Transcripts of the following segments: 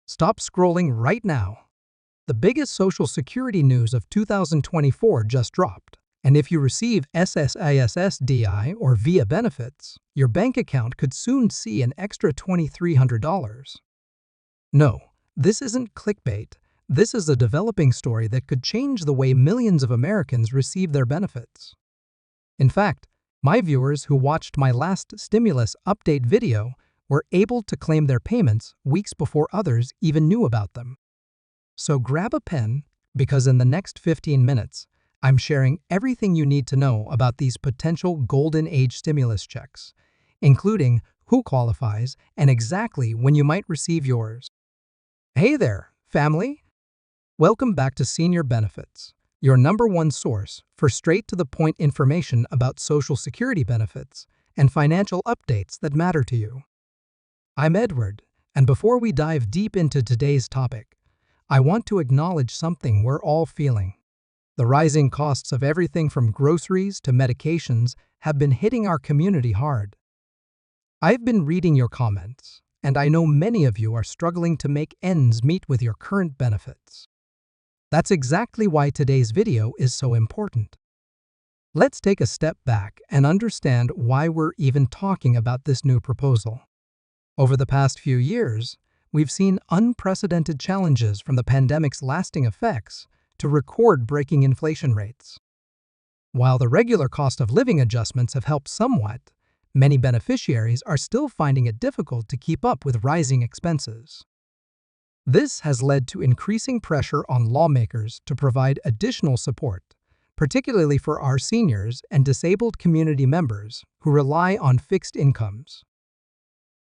Stop scrolling right now. The biggest Social Security news of 2024 just dropped. And if you receive SSI, SSDI, or VIA benefits, your bank account could soon see an extra $2,300. No, this isn't clickbait. This is a developing story that could change the way millions of Americans receive their benefits. In fact, my viewers who watched my last stimulus update video were able to claim their payments weeks before others even knew about them. So grab a pen, because in the next 15 minutes, I'm sharing everything you need to know about these potential golden age stimulus checks, including who qualifies and exactly when you might receive yours. Hey there, family! Welcome back to Senior Benefits, your #1 source for straight-to-the-point information about Social Security benefits and financial updates that matter to you. I'm Edward, and before we dive deep into today's topic, I want to acknowledge something we're all feeling. The rising costs of everything from groceries to medications have been hitting our community hard. I've been reading your comments, and I know many of you are struggling to make ends meet with your current benefits. That's exactly why today's video is so important. Let's take a step back and understand why we're even talking about this new proposal. Over the past few years, we've seen unprecedented challenges from the pandemic's lasting effects to record-breaking inflation rates. While the regular cost of living adjustments have helped somewhat, many beneficiaries are still finding it difficult to keep up with rising expenses. This has led to increasing pressure on lawmakers to provide additional support, particularly for our seniors and disabled community members who rely on fixed incomes.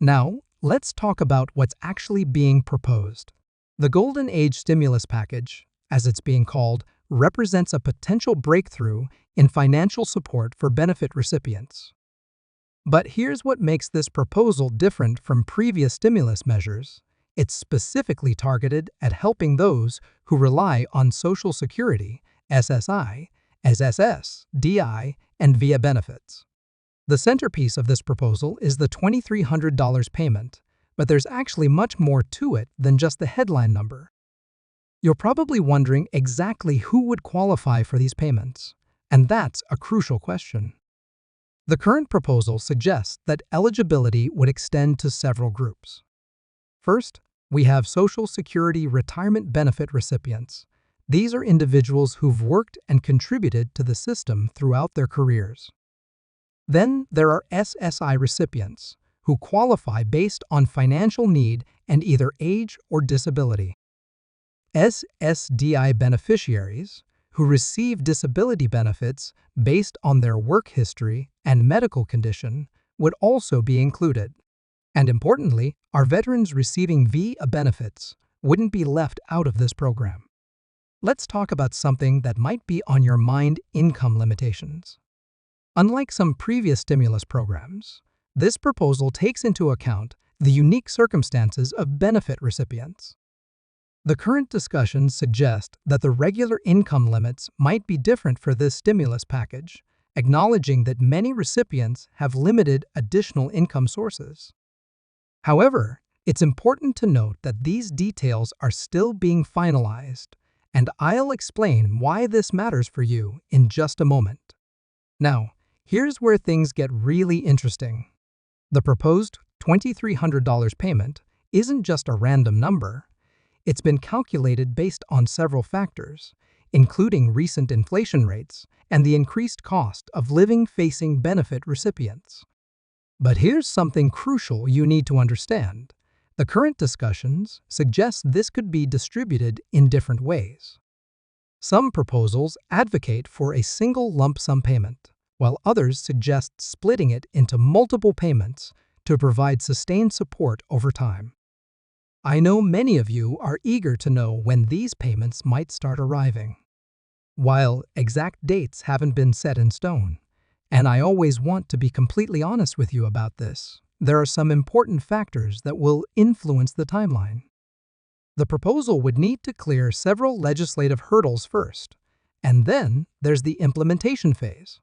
Now, let's talk about what's actually being proposed. The Golden Age Stimulus Package, as it's being called, represents a potential breakthrough in financial support for benefit recipients. But here's what makes this proposal different from previous stimulus measures. It's specifically targeted at helping those who rely on Social Security, SSI, SSDI, and VIA benefits. The centerpiece of this proposal is the $2,300 payment, but there's actually much more to it than just the headline number. You're probably wondering exactly who would qualify for these payments, and that's a crucial question. The current proposal suggests that eligibility would extend to several groups. First, we have Social Security retirement benefit recipients. These are individuals who've worked and contributed to the system throughout their careers. Then there are SSI recipients, who qualify based on financial need and either age or disability. SSDI beneficiaries, who receive disability benefits based on their work history and medical condition, would also be included. And importantly, our veterans receiving VIA benefits wouldn't be left out of this program. Let's talk about something that might be on your mind: income limitations. Unlike some previous stimulus programs, this proposal takes into account the unique circumstances of benefit recipients. The current discussions suggest that the regular income limits might be different for this stimulus package, acknowledging that many recipients have limited additional income sources. However, it's important to note that these details are still being finalized, and I'll explain why this matters for you in just a moment. Now, here's where things get really interesting. The proposed $2,300 payment isn't just a random number. It's been calculated based on several factors, including recent inflation rates and the increased cost of living facing benefit recipients. But here's something crucial you need to understand. The current discussions suggest this could be distributed in different ways. Some proposals advocate for a single lump sum payment, while others suggest splitting it into multiple payments to provide sustained support over time. I know many of you are eager to know when these payments might start arriving. While exact dates haven't been set in stone, and I always want to be completely honest with you about this, there are some important factors that will influence the timeline. The proposal would need to clear several legislative hurdles first, and then there's the implementation phase.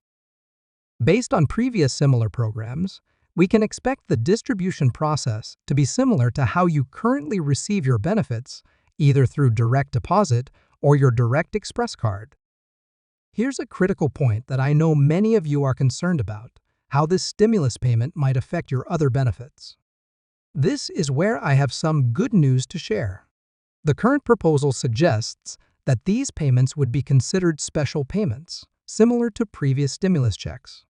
Based on previous similar programs, We can expect the distribution process to be similar to how you currently receive your benefits, either through direct deposit or your direct express card. Here's a critical point that I know many of you are concerned about: how this stimulus payment might affect your other benefits. This is where I have some good news to share. The current proposal suggests that these payments would be considered special payments, similar to previous stimulus checks.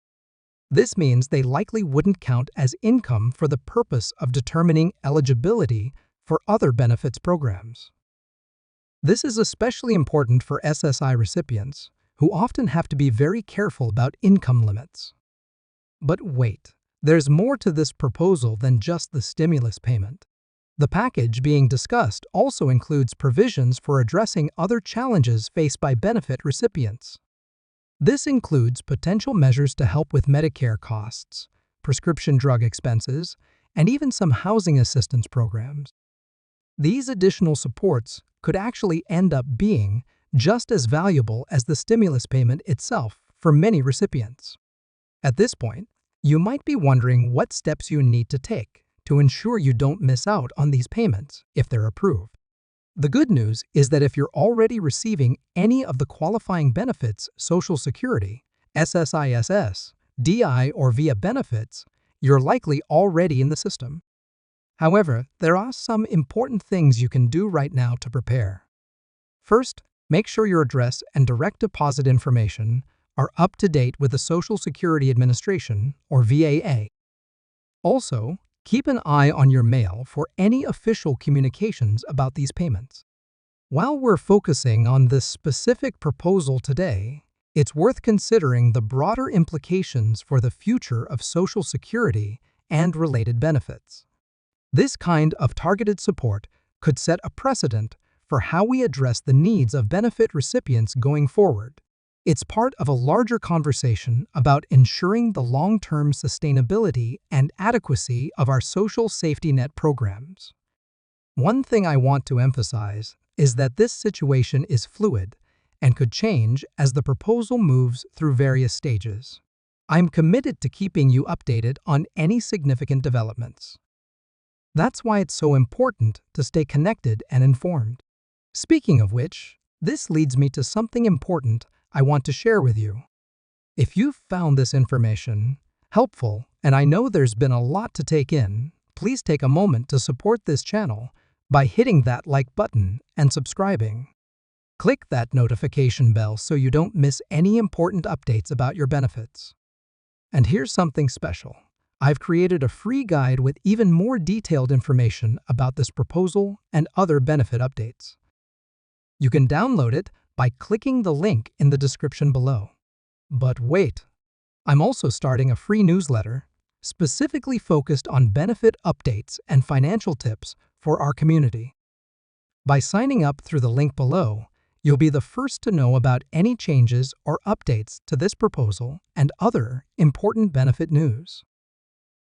This means they likely wouldn't count as income for the purpose of determining eligibility for other benefits programs. This is especially important for SSI recipients, who often have to be very careful about income limits. But wait, there's more to this proposal than just the stimulus payment. The package being discussed also includes provisions for addressing other challenges faced by benefit recipients. This includes potential measures to help with Medicare costs, prescription drug expenses, and even some housing assistance programs. These additional supports could actually end up being just as valuable as the stimulus payment itself for many recipients. At this point, you might be wondering what steps you need to take to ensure you don't miss out on these payments if they're approved. The good news is that if you're already receiving any of the qualifying benefits, Social Security, SSI, DI, or VIA benefits, you're likely already in the system. However, there are some important things you can do right now to prepare. First, make sure your address and direct deposit information are up to date with the Social Security Administration, or VAA. Also, keep an eye on your mail for any official communications about these payments. While we're focusing on this specific proposal today, it's worth considering the broader implications for the future of Social Security and related benefits. This kind of targeted support could set a precedent for how we address the needs of benefit recipients going forward. It's part of a larger conversation about ensuring the long-term sustainability and adequacy of our social safety net programs. One thing I want to emphasize is that this situation is fluid and could change as the proposal moves through various stages. I'm committed to keeping you updated on any significant developments. That's why it's so important to stay connected and informed. Speaking of which, this leads me to something important I want to share with you. If you've found this information helpful, and I know there's been a lot to take in, please take a moment to support this channel by hitting that like button and subscribing. Click that notification bell so you don't miss any important updates about your benefits. And here's something special. I've created a free guide with even more detailed information about this proposal and other benefit updates. You can download it by clicking the link in the description below. But wait, I'm also starting a free newsletter specifically focused on benefit updates and financial tips for our community. By signing up through the link below, you'll be the first to know about any changes or updates to this proposal and other important benefit news.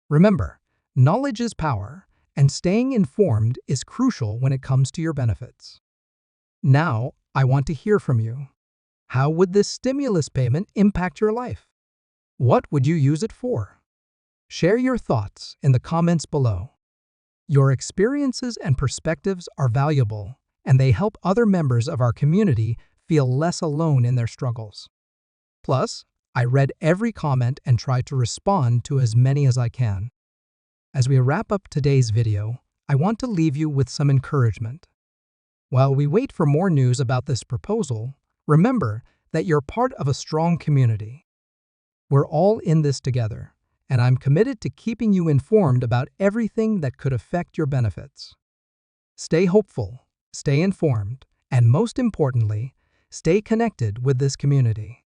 Remember, knowledge is power, and staying informed is crucial when it comes to your benefits. Now, I want to hear from you. How would this stimulus payment impact your life? What would you use it for? Share your thoughts in the comments below. Your experiences and perspectives are valuable, and they help other members of our community feel less alone in their struggles. Plus, I read every comment and try to respond to as many as I can. As we wrap up today's video, I want to leave you with some encouragement. While we wait for more news about this proposal, remember that you're part of a strong community. We're all in this together, and I'm committed to keeping you informed about everything that could affect your benefits. Stay hopeful, stay informed, and most importantly, stay connected with this community.